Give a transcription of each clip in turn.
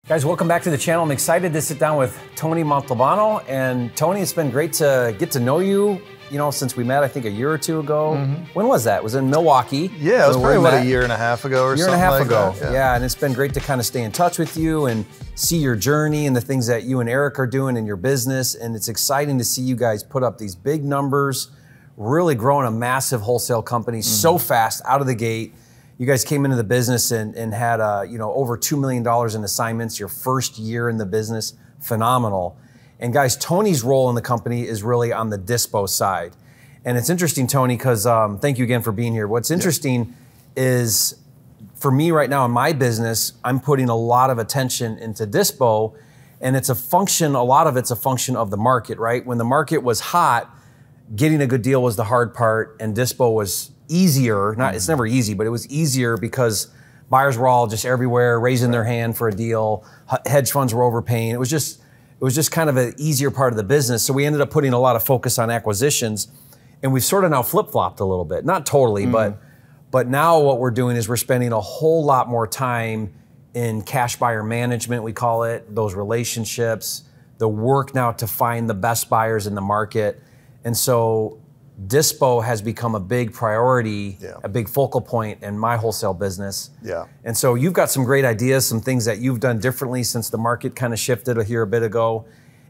Guys, welcome back to the channel. I'm excited to sit down with Tony Montalbano. And Tony, it's been great to get to know you, since we met, I think, a year or two ago. When was that? It was in Milwaukee. Yeah, it was probably about a year and a half ago or something like that. Yeah, and it's been great to kind of stay in touch with you and see your journey and the things that you and Eric are doing in your business. And it's exciting to see you guys put up these big numbers, really growing a massive wholesale company so fast out of the gate. You guys came into the business and had over $2 million in assignments your first year in the business. Phenomenal. And guys, Tony's role in the company is really on the dispo side. And it's interesting, Tony, because thank you again for being here. What's interesting is, for me right now in my business, I'm putting a lot of attention into dispo, and a lot of it's a function of the market, right? When the market was hot, getting a good deal was the hard part, and dispo was easier. It's never easy, but it was easier because buyers were all just everywhere, raising their hand for a deal. Hedge funds were overpaying. It was just kind of an easier part of the business. So we ended up putting a lot of focus on acquisitions, and we've sort of now flip-flopped a little bit. Not totally, but now what we're doing is we're spending a whole lot more time in cash buyer management, we call it, those relationships, the work now to find the best buyers in the market. And so dispo has become a big priority, a big focal point in my wholesale business. Yeah. And so you've got some great ideas, some things that you've done differently since the market kind of shifted here a bit ago.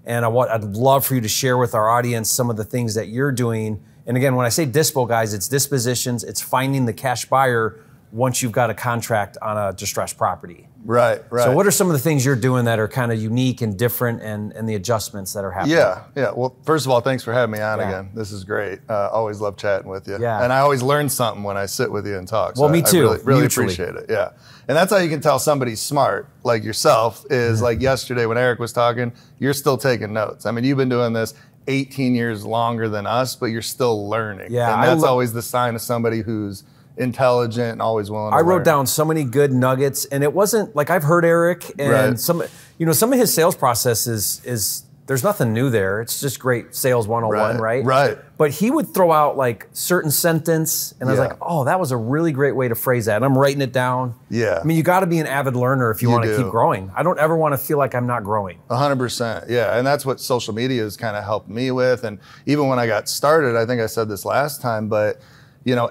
And I'd love for you to share with our audience some of the things that you're doing. And again, when I say dispo, guys, it's dispositions, it's finding the cash buyer once you've got a contract on a distressed property. Right. So what are some of the things you're doing that are kind of unique and different, and the adjustments that are happening? Yeah. Well, first of all, thanks for having me on again. This is great. Always love chatting with you. Yeah. And I always learn something when I sit with you and talk. So well, me too. I really appreciate it. Yeah. And that's how you can tell somebody's smart, like yourself, is like yesterday when Eric was talking, you're still taking notes. I mean, you've been doing this 18 years longer than us, but you're still learning. Yeah. And that's always the sign of somebody who's intelligent and always willing to learn. I wrote down so many good nuggets, and it wasn't like, I've heard Eric, and some of his sales processes is there's nothing new there. It's just great sales 101, right? Right. But he would throw out like certain sentence, and I was like, oh, that was a really great way to phrase that. And I'm writing it down. Yeah. I mean, you got to be an avid learner if you want to keep growing. I don't ever want to feel like I'm not growing. 100%. Yeah. And that's what social media has kind of helped me with. And even when I got started, I think I said this last time, but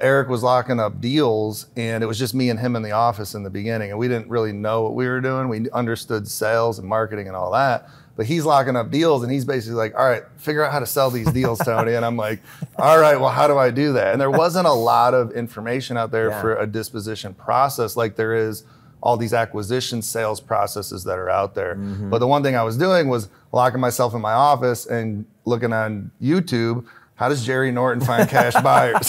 Eric was locking up deals, and it was just me and him in the office in the beginning, and we didn't really know what we were doing. We understood sales and marketing and all that, but he's locking up deals, and he's basically like, all right, figure out how to sell these deals, Tony. And I'm like, all right, well, how do I do that? And there wasn't a lot of information out there for a disposition process like there is all these acquisition sales processes that are out there. But the one thing I was doing was locking myself in my office and looking on YouTube, how does Jerry Norton find cash buyers?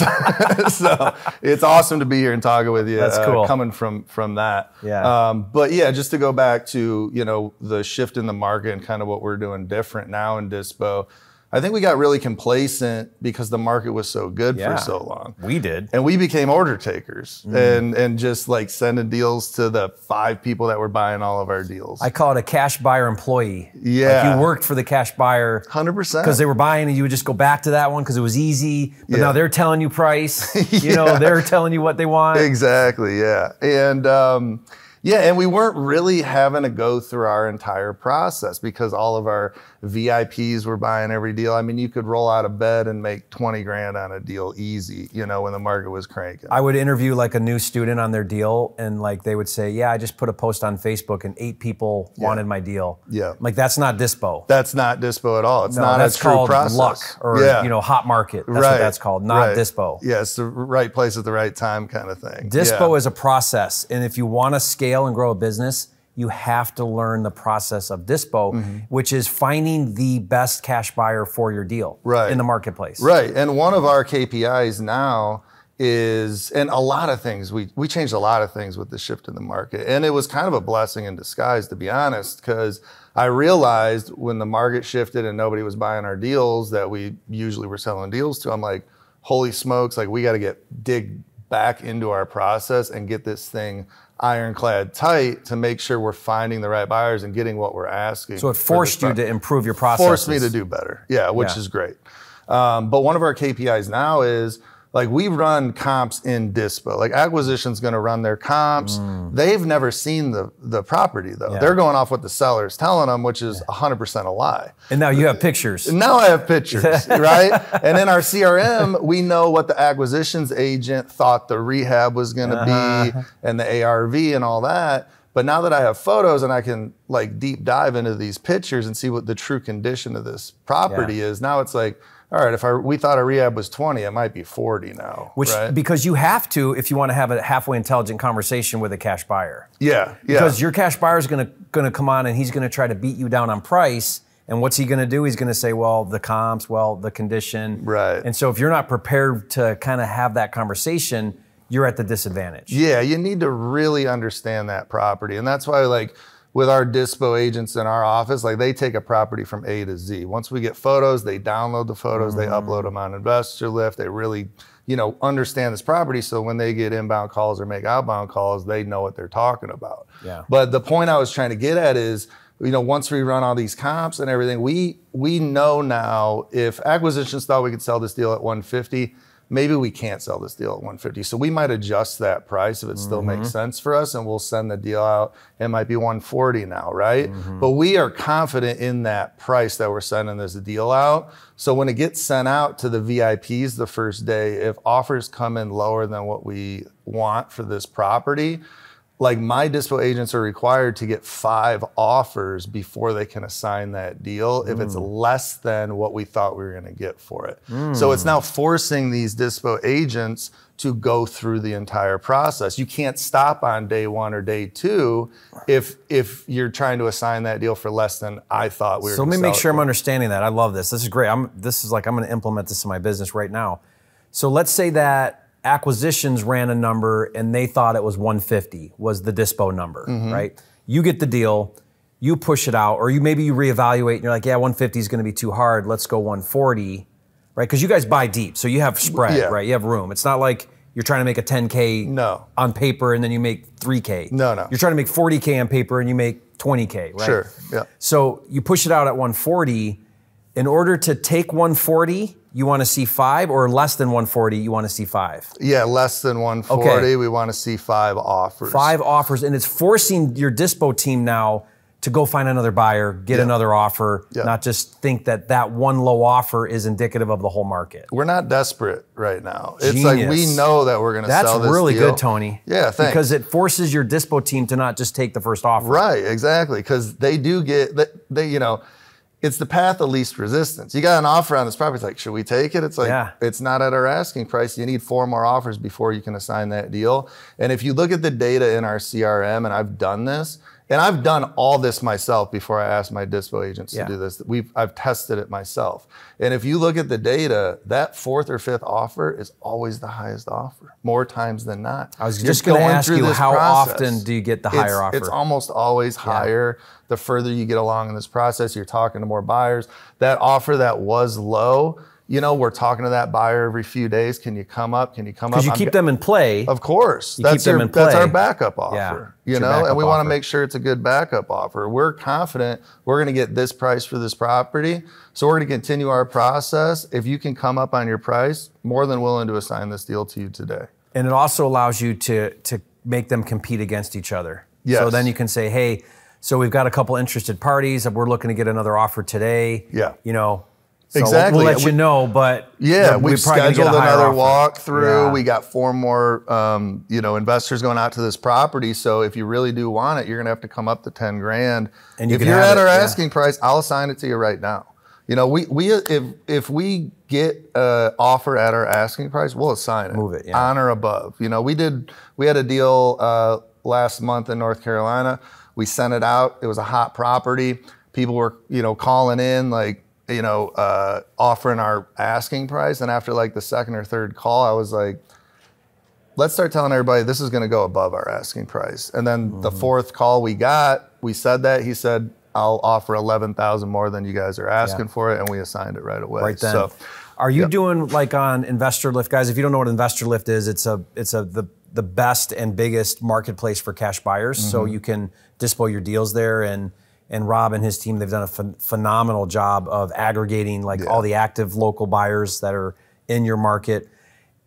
So it's awesome to be here and talking with you. That's cool. Coming from that. Yeah. But yeah, just to go back to, the shift in the market and kind of what we're doing different now in dispo. I think we got really complacent because the market was so good for so long. We did. And we became order takers and just like sending deals to the 5 people that were buying all of our deals. I call it a cash buyer employee. Yeah. Like you worked for the cash buyer. 100%. Because they were buying, and you would just go back to that one because it was easy. But now they're telling you price. They're telling you what they want. Exactly, yeah. And we weren't really having to go through our entire process because all of our VIPs were buying every deal. I mean, you could roll out of bed and make 20 grand on a deal easy, when the market was cranking. I would interview like a new student on their deal, and like they would say, yeah, I just put a post on Facebook and 8 people wanted my deal. Yeah. Like that's not dispo. That's not dispo at all. It's not that's a true called process. luck or hot market. That's what that's called, not dispo. Yeah, it's the right place at the right time kind of thing. Dispo is a process, and if you want to scale and grow a business, you have to learn the process of dispo, which is finding the best cash buyer for your deal in the marketplace. Right, and one of our KPIs now is, and a lot of things, we changed a lot of things with the shift in the market, and it was kind of a blessing in disguise, to be honest, because I realized when the market shifted and nobody was buying our deals that we usually were selling deals to, I'm like, holy smokes, like we got to dig back into our process and get this thing ironclad tight to make sure we're finding the right buyers and getting what we're asking. So it forced you to improve your process. Forced me to do better, which is great. But one of our KPIs now is Like we run comps in Dispo. Like acquisition's going to run their comps. They've never seen the property though. They're going off what the seller's telling them, which is 100% a lie. And now you have pictures. And now I have pictures, right? And in our CRM, we know what the acquisitions agent thought the rehab was going to be and the ARV and all that. But now that I have photos and I can like deep dive into these pictures and see what the true condition of this property is, now it's like, all right, if we thought a rehab was 20, it might be 40 now. Which, right? because you have to, if you want to have a halfway intelligent conversation with a cash buyer. Yeah. Because your cash buyer is going to come on and he's going to try to beat you down on price. And what's he going to do? He's going to say, well, the comps, well, the condition. Right. And so if you're not prepared to kind of have that conversation, you're at the disadvantage. Yeah, you need to really understand that property. And that's why, like, with our Dispo agents in our office, like they take a property from A to Z. Once we get photos, they download the photos, they upload them on InvestorLift. They really, understand this property. So when they get inbound calls or make outbound calls, they know what they're talking about. Yeah. But the point I was trying to get at is, once we run all these comps and everything, we know now if acquisitions thought we could sell this deal at 150, maybe we can't sell this deal at 150. So we might adjust that price if it still makes sense for us, and we'll send the deal out. It might be 140 now, right? But we are confident in that price that we're sending this deal out. So when it gets sent out to the VIPs the first day, if offers come in lower than what we want for this property, like my Dispo agents are required to get 5 offers before they can assign that deal if it's less than what we thought we were going to get for it. So it's now forcing these Dispo agents to go through the entire process. You can't stop on day 1 or day 2 if you're trying to assign that deal for less than I thought we were. So let me make sure I'm understanding that. I love this. This is great. I'm going to implement this in my business right now. So let's say that acquisitions ran a number and they thought it was 150 was the Dispo number, right? You get the deal, you push it out, or maybe you reevaluate and you're like, yeah, 150 is going to be too hard. Let's go 140, right? Because you guys buy deep, so you have spread, right? You have room. It's not like you're trying to make a 10K on paper and then you make 3K. No. You're trying to make 40K on paper and you make 20K, right? Sure, yeah. So you push it out at 140. In order to take 140, you want to see 5, or less than 140, you want to see 5? Yeah, less than 140, we want to see 5 offers. 5 offers, and it's forcing your Dispo team now to go find another buyer, get another offer, not just think that one low offer is indicative of the whole market. We're not desperate right now. Genius. It's like we know that we're going to sell this deal. That's really good, Tony. Yeah, thanks. Because it forces your Dispo team to not just take the first offer. Right, exactly, because they do get, it's the path of least resistance. You got an offer on this property, it's like, should we take it? It's like, it's not at our asking price. You need 4 more offers before you can assign that deal. And if you look at the data in our CRM, and I've done this, and I've done all this myself before I asked my Dispo agents to do this. I've tested it myself. And if you look at the data, that 4th or 5th offer is always the highest offer, more times than not. I was just going to ask you, how often do you get the higher offer? It's almost always higher. The further you get along in this process, you're talking to more buyers. That offer that was low, we're talking to that buyer every few days. Can you come up? Can you come up? Because you keep them in play. Of course. That's our backup offer. And we want to make sure it's a good backup offer. We're confident we're going to get this price for this property. So we're going to continue our process. If you can come up on your price, more than willing to assign this deal to you today. And it also allows you to make them compete against each other. Yes. So then you can say, hey, so we've got a couple interested parties. We're looking to get another offer today. Yeah. So exactly. We'll let you know, but we've scheduled another walkthrough. Yeah. We got 4 more, investors going out to this property. So if you really do want it, you're gonna have to come up to 10 grand. And if you're at our asking price, I'll assign it to you right now. If we get an offer at our asking price, we'll assign it. Move it, on or above. We had a deal last month in North Carolina. We sent it out. It was a hot property. People were, calling in offering our asking price. And after like the 2nd or 3rd call, I was like, let's start telling everybody this is going to go above our asking price. And then the 4th call we said that. He said, I'll offer 11,000 more than you guys are asking for it. And we assigned it right away. Right then. So, are you doing like on InvestorLift, guys? If you don't know what InvestorLift is, it's the best and biggest marketplace for cash buyers. So you can dispo your deals there, and Rob and his team, they've done a phenomenal job of aggregating all the active local buyers that are in your market.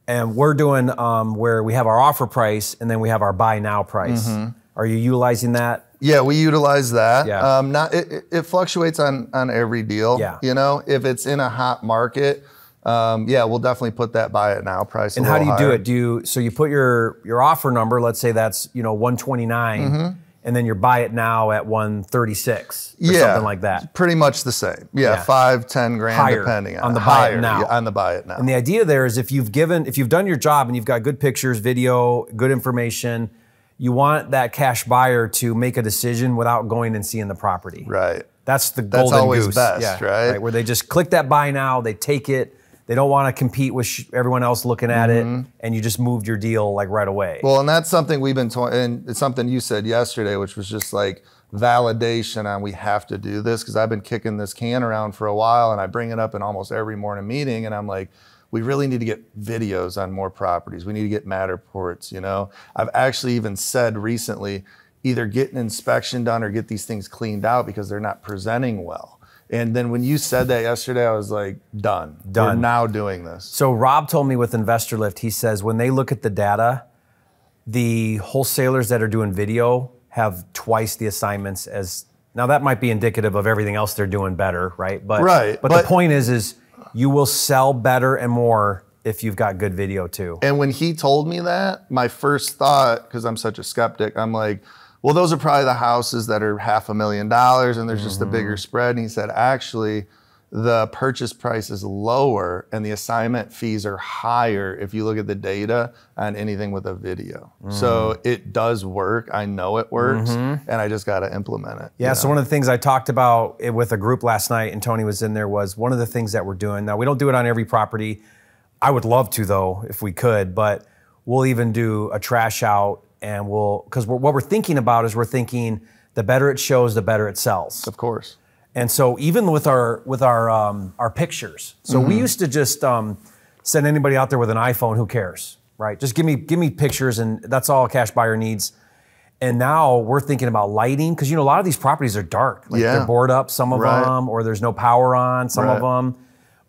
And we're doing where we have our offer price and then we have our buy now price. Are you utilizing that? Yeah, we utilize that. Yeah. It fluctuates on every deal. Yeah. You know, if it's in a hot market, yeah, we'll definitely put that buy it now price. And how do you do it? So you put your offer number, let's say that's 129, and then you buy it now at 136 or something like that. Pretty much the same. Yeah, 5, 10 grand higher depending on the buy it now. Yeah, on the buy it now. And the idea there is if you've done your job and you've got good pictures, video, good information, you want that cash buyer to make a decision without going and seeing the property. Right. That's the golden That's always goose. best, right? Where they just click that buy now, they take it. They don't want to compete with everyone else looking at it, and you just moved your deal like right away. Well, and that's something we've been told, and it's something you said yesterday, which was just like validation on we have to do this, because I've been kicking this can around for a while, and I bring it up in almost every morning meeting, and I'm like, we really need to get videos on more properties. We need to get Matterports, you know? I've actually even said recently, either get an inspection done or get these things cleaned out because they're not presenting well. And then when you said that yesterday, I was like, done. We're now doing this. So Rob told me with Investor Lift, he says when they look at the data, the wholesalers that are doing video have twice the assignments as, now that might be indicative of everything else they're doing better, right? But the point is you will sell better and more if you've got good video too. And when he told me that, my first thought, because I'm such a skeptic, I'm like, well, those are probably the houses that are $500,000 and there's just a bigger spread. And he said, actually, the purchase price is lower and the assignment fees are higher if you look at the data on anything with a video. So it does work. I know it works, and I just got to implement it. Yeah, so one of the things I talked about with a group last night, and Tony was in there, was one of the things that we're doing. Now, we don't do it on every property. I would love to, though, if we could, but we'll even do a trash out. And because what we're thinking about is we're thinking the better it shows, the better it sells. Of course. And so even with our pictures, so we used to just send anybody out there with an iPhone, who cares, right? Just give me pictures, and that's all a cash buyer needs. And now we're thinking about lighting, because a lot of these properties are dark, like they're boarded up, some of them, or there's no power on, some of them,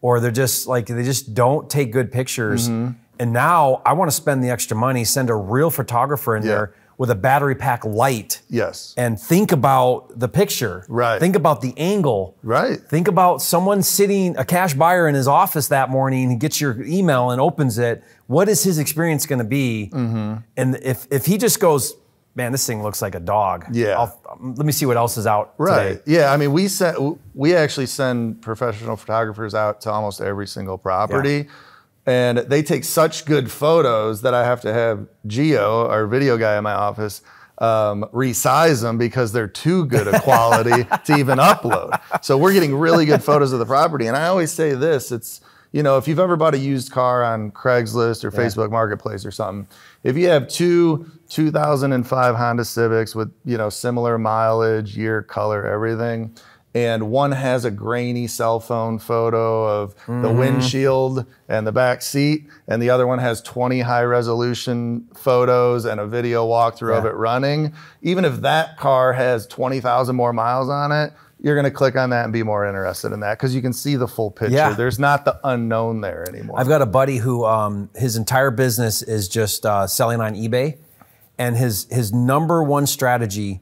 or they're just like they just don't take good pictures. And now I want to spend the extra money, send a real photographer in there with a battery pack light. Yes. And think about the picture. Right. Think about the angle. Right. Think about someone sitting, a cash buyer in his office that morning, he gets your email and opens it. What is his experience going to be? And if he just goes, man, this thing looks like a dog. Yeah. Let me see what else is out today. Yeah, I mean, we actually send professional photographers out to almost every single property. Yeah. And they take such good photos that I have to have Gio, our video guy in my office, resize them because they're too good a quality to even upload. So we're getting really good photos of the property. And I always say this, it's, if you've ever bought a used car on Craigslist or Facebook Marketplace or something, if you have two 2005 Honda Civics with, similar mileage, year, color, everything, and one has a grainy cell phone photo of the windshield and the back seat, and the other one has 20 high resolution photos and a video walkthrough of it running. Even if that car has 20,000 more miles on it, you're gonna click on that and be more interested in that because you can see the full picture. Yeah. There's not the unknown there anymore. I've got a buddy who his entire business is just selling on eBay, and his number one strategy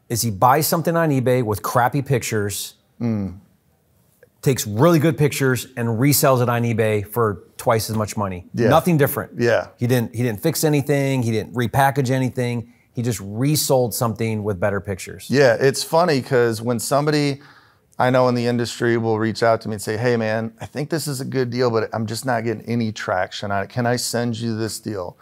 is he buys something on eBay with crappy pictures, takes really good pictures, and resells it on eBay for twice as much money. Yeah. Nothing different. Yeah. He didn't fix anything. He didn't repackage anything. He just resold something with better pictures. Yeah, it's funny because when somebody I know in the industry will reach out to me and say, hey man, I think this is a good deal, but I'm just not getting any traction on it. Can I send you this deal?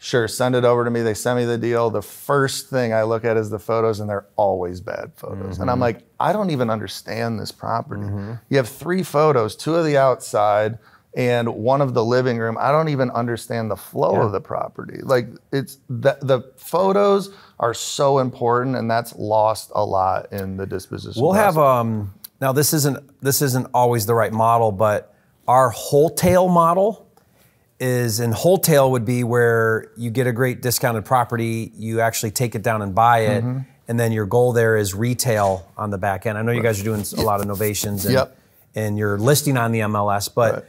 Sure, send it over to me. They send me the deal. The first thing I look at is the photos, and they're always bad photos. And I'm like, I don't even understand this property. You have 3 photos, 2 of the outside and 1 of the living room. I don't even understand the flow of the property. Like it's the photos are so important, and that's lost a lot in the disposition. We'll have now this isn't always the right model, but our wholesale model is, and wholesale would be where you get a great discounted property, you actually take it down and buy it, and then your goal there is retail on the back end. I know you guys are doing a lot of novations and you're listing on the MLS, but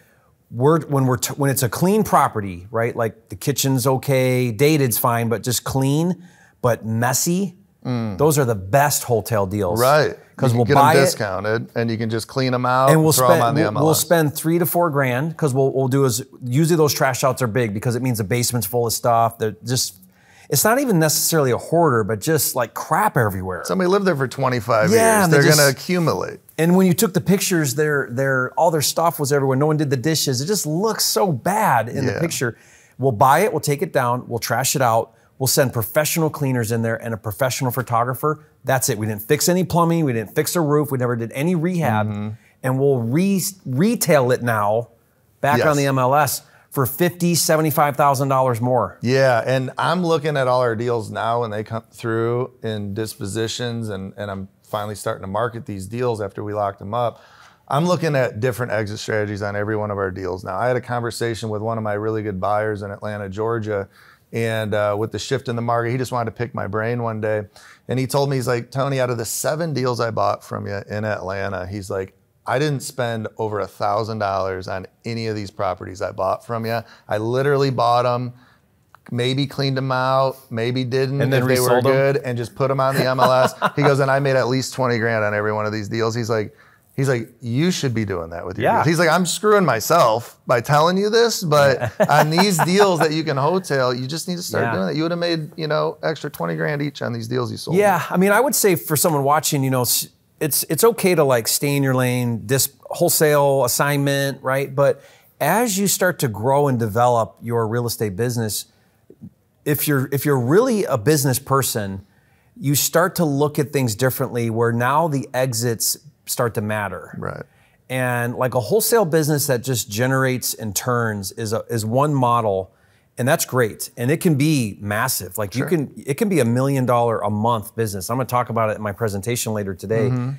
when it's a clean property, right? Like the kitchen's okay, dated's fine, but just clean, but messy. Those are the best wholesale deals, Right. Because we'll get buy them it discounted, and you can just clean them out and we'll throw them on the MLS. we'll spend $3 to $4 grand because we'll do is usually those trash outs are big because it means the basement's full of stuff. They're just, it's not even necessarily a hoarder, but just like crap everywhere. Somebody lived there for 25 Yeah, years. and They're they going just- to accumulate. And when you took the pictures, all their stuff was everywhere. No one did the dishes. It just looks so bad in the Yeah. picture. We'll buy it, we'll take it down, we'll trash it out, we'll send professional cleaners in there and a professional photographer. That's it. We didn't fix any plumbing, we didn't fix a roof, we never did any rehab. And we'll retail it now back Yes. on the MLS for $50,000, $75,000 more. Yeah, and I'm looking at all our deals now when they come through in dispositions, and I'm finally starting to market these deals after we locked them up. I'm looking at different exit strategies on every one of our deals now. I had a conversation with one of my really good buyers in Atlanta, Georgia, and with the shift in the market, he just wanted to pick my brain one day. And he told me, he's like, Tony, out of the 7 deals I bought from you in Atlanta, he's like, I didn't spend over $1,000 on any of these properties I bought from you. I literally bought them, maybe cleaned them out, maybe didn't, And then if they were resold them? good, and just put them on the MLS. He goes, and I made at least 20 grand on every one of these deals. He's like, you should be doing that with your deals. He's like, I'm screwing myself by telling you this, but on these deals that you can wholesale, you just need to start doing that. You would have made, extra 20 grand each on these deals you sold. Yeah, I mean, I would say for someone watching, it's okay to like stay in your lane, wholesale assignment, right? But as you start to grow and develop your real estate business, if you're really a business person, you start to look at things differently where now the exits start to matter. Right. And like a wholesale business that just generates and turns is one model, and that's great. And it can be massive. Like it can be $1 million a month business. I'm gonna talk about it in my presentation later today.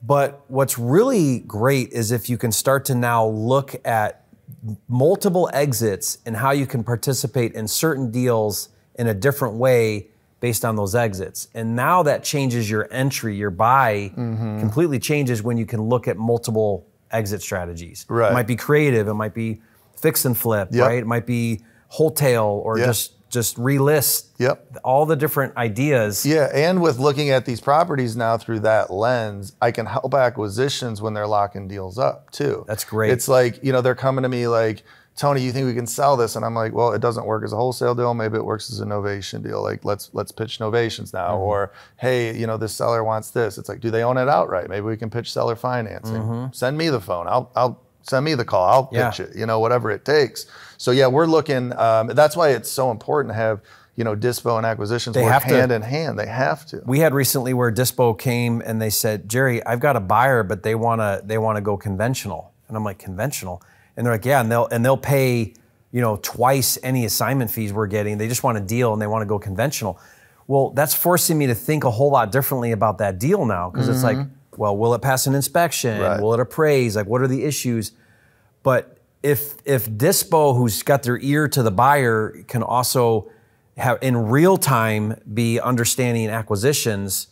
But what's really great is if you can start to now look at multiple exits and how you can participate in certain deals in a different way based on those exits. And now that changes your entry, your buy completely changes when you can look at multiple exit strategies. Right. It might be creative, it might be fix and flip, right? It might be wholesale or just relist. All the different ideas. Yeah, and with looking at these properties now through that lens, I can help acquisitions when they're locking deals up too. That's great. It's like, they're coming to me like, Tony, you think we can sell this? And I'm like, well, it doesn't work as a wholesale deal. Maybe it works as a novation deal. Like, let's pitch novations now. Or, hey, this seller wants this. It's like, do they own it outright? Maybe we can pitch seller financing. Send me the phone. I'll send me the call. I'll pitch it. Whatever it takes. So yeah, we're looking. That's why it's so important to have dispo and acquisitions work hand in hand. They have to. We had recently where dispo came and they said, Jerry, I've got a buyer, but they wanna go conventional. And I'm like, conventional? And they're like, yeah, and they'll pay, twice any assignment fees we're getting. They just want a deal and they want to go conventional. Well, that's forcing me to think a whole lot differently about that deal now, because it's like, well, will it pass an inspection? Right. Will it appraise? Like, what are the issues? But if dispo, who's got their ear to the buyer, can also have in real time be understanding acquisitions,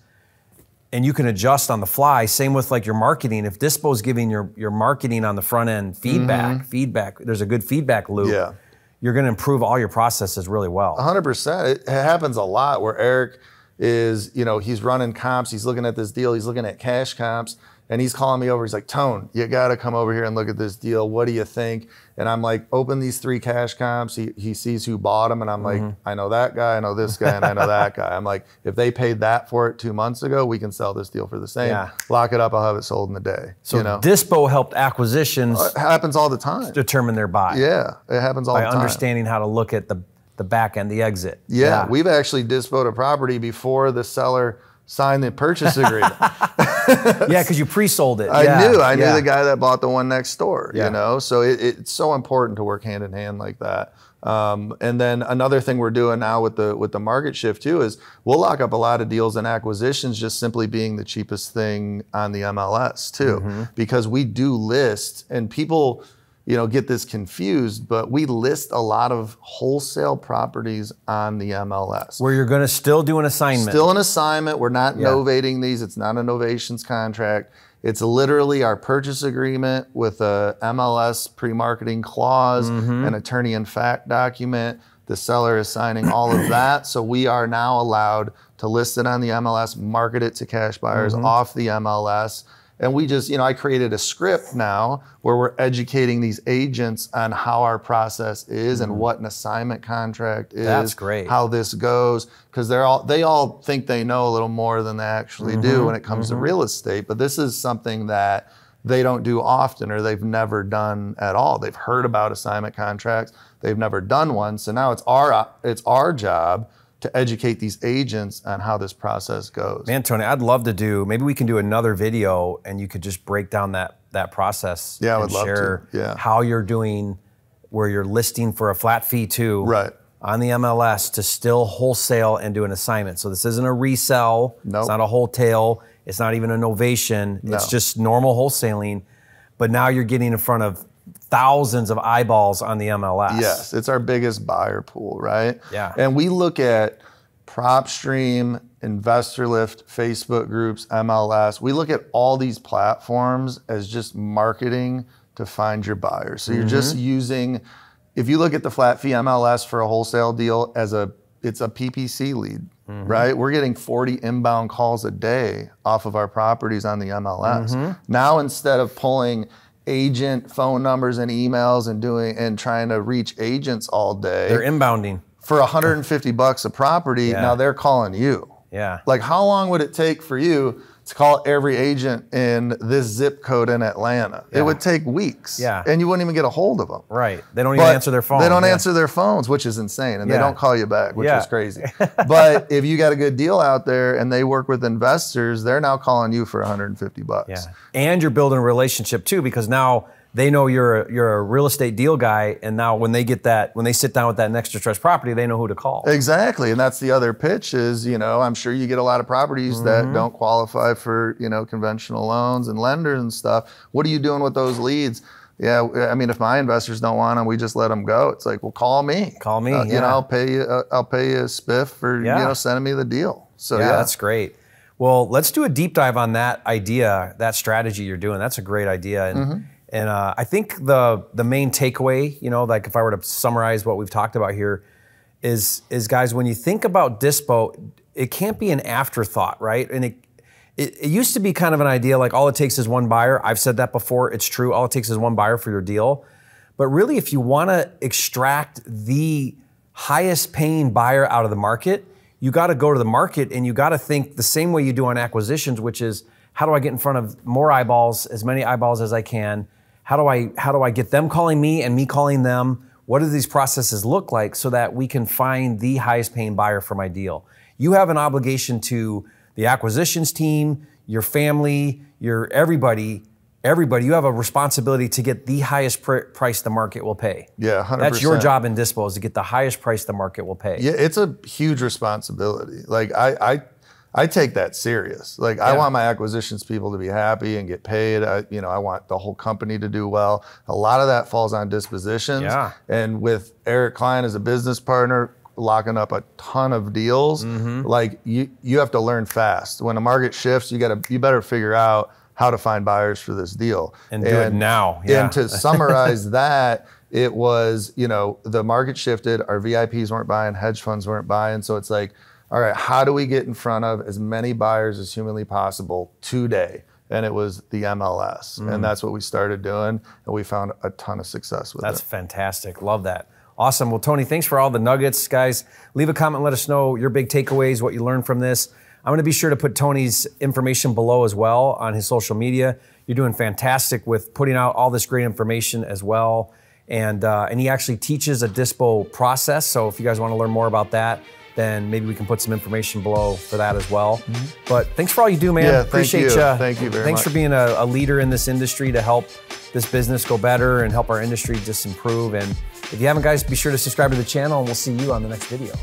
and you can adjust on the fly. Same with like your marketing. If dispo's giving your marketing on the front end feedback, there's a good feedback loop. Yeah. You're going to improve all your processes really well. 100%. It happens a lot where Eric is, he's running comps. He's looking at this deal. He's looking at cash comps. And he's calling me over. He's like, Tone, you got to come over here and look at this deal. What do you think? And I'm like, open these 3 cash comps. He sees who bought them. And I'm like, I know that guy, I know this guy, and I know that guy. I'm like, if they paid that for it 2 months ago, we can sell this deal for the same. Yeah. Lock it up. I'll have it sold in a day. So dispo helped acquisitions It happens all the time. determine their buy. Yeah, it happens all the By time. understanding how to look at the back end, the exit. Yeah, we've actually dispoed a property before the seller signed the purchase agreement. Yeah, because you pre-sold it. I knew the guy that bought the one next door, Yeah. So it's so important to work hand in hand like that. And then another thing we're doing now with the market shift too is we'll lock up a lot of deals and acquisitions just simply being the cheapest thing on the MLS too, because we do list, and people get this confused, but we list a lot of wholesale properties on the MLS. Where you're going to still do an assignment. Still an assignment. We're not novating these. It's not a novations contract. It's literally our purchase agreement with a MLS pre-marketing clause, an attorney in fact document. The seller is signing all of that. So we are now allowed to list it on the MLS, market it to cash buyers off the MLS. And we just, I created a script now where we're educating these agents on how our process is and what an assignment contract is. That's great. How this goes, because they all think they know a little more than they actually do when it comes to real estate. But this is something that they don't do often, or they've never done at all. They've heard about assignment contracts, they've never done one. So now it's our job to educate these agents on how this process goes. Man, Tony, I'd love to maybe we can do another video and you could just break down that process. Yeah, I would and love share to. Yeah. how you're doing, where you're listing for a flat fee too. Right. On the MLS to still wholesale and do an assignment. So this isn't a resell. Nope. It's not a wholesale. It's not even a novation. No. It's just normal wholesaling. But now you're getting in front of thousands of eyeballs on the MLS. Yes, it's our biggest buyer pool, right? Yeah. And we look at PropStream, InvestorLift, Facebook groups, MLS. We look at all these platforms as just marketing to find your buyers. So you're just using, if you look at the flat fee MLS for a wholesale deal it's a PPC lead, right? We're getting 40 inbound calls a day off of our properties on the MLS. Now, instead of pulling agent phone numbers and emails and trying to reach agents all day, They're inbounding. for $150 a property, now they're calling you. Yeah. Like, how long would it take for you to call every agent in this zip code in Atlanta? It would take weeks. Yeah. And you wouldn't even get a hold of them. Right. They don't even answer their phone. They don't answer their phones, which is insane. And they don't call you back, which is crazy. But if you got a good deal out there and they work with investors, they're now calling you for $150. Yeah. And you're building a relationship too, because now they know you're a real estate deal guy, and now when they sit down with that next distressed property, they know who to call. Exactly, and that's the other pitch is, I'm sure you get a lot of properties that don't qualify for, conventional loans and lenders and stuff. What are you doing with those leads? Yeah, I mean, if my investors don't want them, we just let them go. It's like, well, call me. Call me. I'll pay you a spiff for sending me the deal. So yeah, that's great. Well, let's do a deep dive on that idea, that strategy you're doing. That's a great idea. And I think the main takeaway, like if I were to summarize what we've talked about here, is guys, when you think about dispo, it can't be an afterthought, right? And it used to be kind of an idea like all it takes is one buyer. I've said that before. It's true. All it takes is one buyer for your deal. But really, if you want to extract the highest paying buyer out of the market, you got to go to the market and you got to think the same way you do on acquisitions, which is, how do I get in front of more eyeballs, as many eyeballs as I can? How do I get them calling me and me calling them? What do these processes look like so that we can find the highest paying buyer for my deal? You have an obligation to the acquisitions team, your family, your everybody. You have a responsibility to get the highest price the market will pay. Yeah, 100%. That's your job in dispo, is to get the highest price the market will pay. Yeah, it's a huge responsibility. Like I take that serious. Like I want my acquisitions people to be happy and get paid. I want the whole company to do well. A lot of that falls on dispositions. Yeah. And with Eric Klein as a business partner, locking up a ton of deals, like you have to learn fast. When the market shifts, you better figure out how to find buyers for this deal. And do it now. Yeah. And to summarize that, it was, the market shifted, our VIPs weren't buying, hedge funds weren't buying. So it's like, all right, how do we get in front of as many buyers as humanly possible today? And it was the MLS. And that's what we started doing. And we found a ton of success with it. That's fantastic. Love that. Awesome. Well, Tony, thanks for all the nuggets. Guys, leave a comment. Let us know your big takeaways, what you learned from this. I'm going to be sure to put Tony's information below as well on his social media. You're doing fantastic with putting out all this great information as well. And he actually teaches a dispo process. So if you guys want to learn more about that, then maybe we can put some information below for that as well. But thanks for all you do, man. Yeah, appreciate you. Thank you very much. Thanks for being a leader in this industry to help this business go better and help our industry just improve. And if you haven't, guys, be sure to subscribe to the channel, and we'll see you on the next video.